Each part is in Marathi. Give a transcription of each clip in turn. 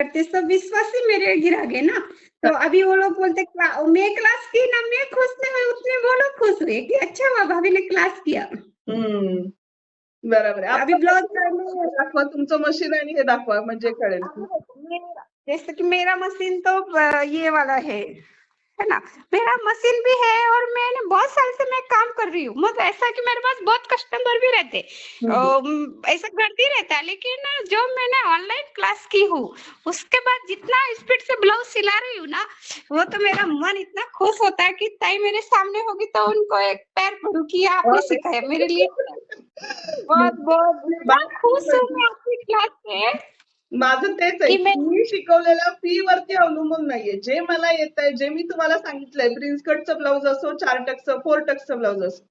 करते सब विश्वास ही मेरे गिरा गए ना। तो अभी वो लोग बोलते मैं क्लास की ना, मैं खुश नहीं हुई उतने वो लोग खुश हुए कि अच्छा हुआ भाभी ने क्लास किया। बरोबर आहे. अभी आपलं ब्लाउज मशीन आणि हे दाखवा, तुमचं मशीन आणि हे दाखवा म्हणजे कळेल. जैसे कि मेरा मशीन तो ये वाला है ना। मेरा मशीन भी है और मैंने बहुत साल से मैं काम कर रही हूँ। मतलब ऐसा कि मेरे पास बहुत कस्टमर भी रहते, ऐसा करती रहता है। लेकिन जो मैंने ऑनलाइन क्लास की हूँ उसके बाद जितना स्पीड से ब्लाउज सिला रही हूँ ना, वो तो मेरा मन इतना खुश होता है कि ताई मेरे सामने होगी तो उनको एक पैर पड़ू कि आपने सिखाया मेरे लिए। बहुत बहुत इतना खुश हूँ मैं आपकी क्लास से माझं तेच आहे कि की मैं मी शिकवलेल्या फी वरती अवलंबून नाहीये. जे मला येतंय, जे मी तुम्हाला सांगितलंय, प्रिन्स कटचं ब्लाउज असो, 4 टक्सचं, 4 टक्सचं ब्लाउज असो.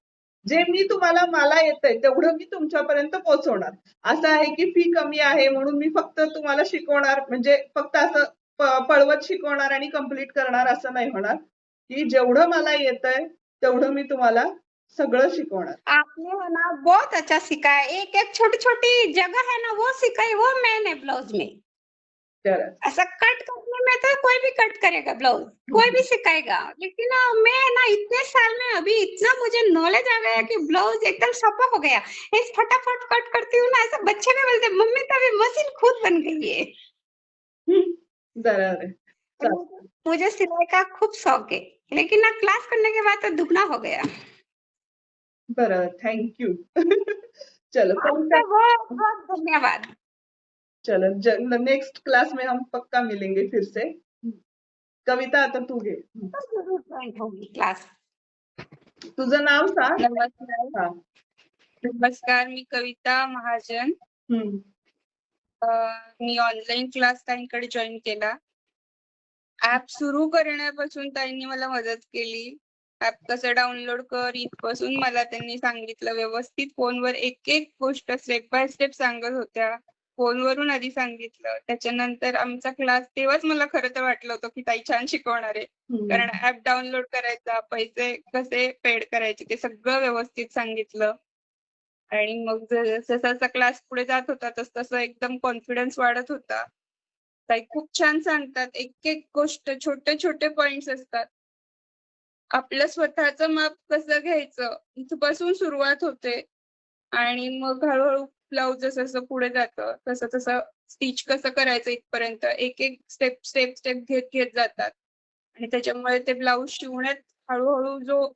जे मी तुम्हाला मला येतंय तेवढं मी तुमच्यापर्यंत पोहोचवणार. असं आहे की फी कमी आहे म्हणून मी फक्त तुम्हाला शिकवणार, म्हणजे फक्त असं पळवत शिकवणार आणि कंप्लीट करणार असं नाही होणार. की जेवढं मला येतंय तेवढं मी तुम्हाला सगळं शिकवणार. आपने है ना बहुत अच्छा सिखाया। एक एक छोटी छोटी जगह है ना वो सिखाई, वो मैंने ब्लाउज में। खरंच. ऐसा कट करने में तो कोई भी कट करेगा ब्लाउज, कोई भी सिखाएगा। लेकिन मैं ना इतने साल में अभी इतना मुझे नॉलेज आ गया कि ब्लाउज एकदम सफा हो गया। इस फटाफट कट करती हूँ ना, ऐसा बच्चे भी बोलते मम्मी तो अभी मशीन खुद बन गई है। बरोबर आहे. और चालेल. मुझे सिलाई का खूब शौक है, लेकिन ना क्लास करने के बाद तो दुगना हो गया। बरं, थँक यू. चलो आपका बहुत बहुत धन्यवाद। चलो नेक्स्ट क्लास में हम पक्का मिलेंगे फिर से. कविता आता तू घे. तो जरूर ज्वाइन होगी क्लास। तुझं नाव सांग. नमस्कार. हा. नमस्कार, मी कविता महाजन. हम्म. मी ऑनलाईन क्लास ताईंकडे जॉईन केला. ऍप सुरू करण्यापासून ताईंनी मला मदत केली. ऍप कसं डाउनलोड कर इथपासून मला त्यांनी सांगितलं. व्यवस्थित फोनवर एक एक गोष्ट स्टेप बाय स्टेप सांगत होत्या. फोनवरून आधी सांगितलं, त्याच्यानंतर आमचा क्लास. तेव्हाच मला खरं तर वाटलं होतं की ताई छान शिकवणार आहे. कारण ऍप डाउनलोड करायचा, पैसे कसे पेड करायचे ते सगळं व्यवस्थित सांगितलं. आणि मग जसा जसा क्लास पुढे जात होता तसं एकदम कॉन्फिडन्स वाढत होता. ताई खूप छान सांगतात. एक एक गोष्ट छोटे छोटे पॉइंट्स असतात. आपलं स्वतःचं माप कसं घ्यायचं इथपासून सुरुवात होते. आणि मग हळूहळू ब्लाउज जसं जसं पुढे जातं तसं तसं स्टिच कसं करायचं इथपर्यंत एक एक स्टेप स्टेप स्टेप घेत घेत जातात. आणि त्याच्यामुळे ते ब्लाउज शिवण्यात हळूहळू जो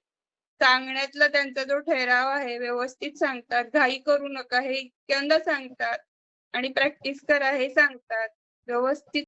सांगण्यातला त्यांचा जो ठराव आहे व्यवस्थित सांगतात. घाई करू नका हे इतक्यांदा सांगतात आणि प्रॅक्टिस करा हे सांगतात. व्यवस्थित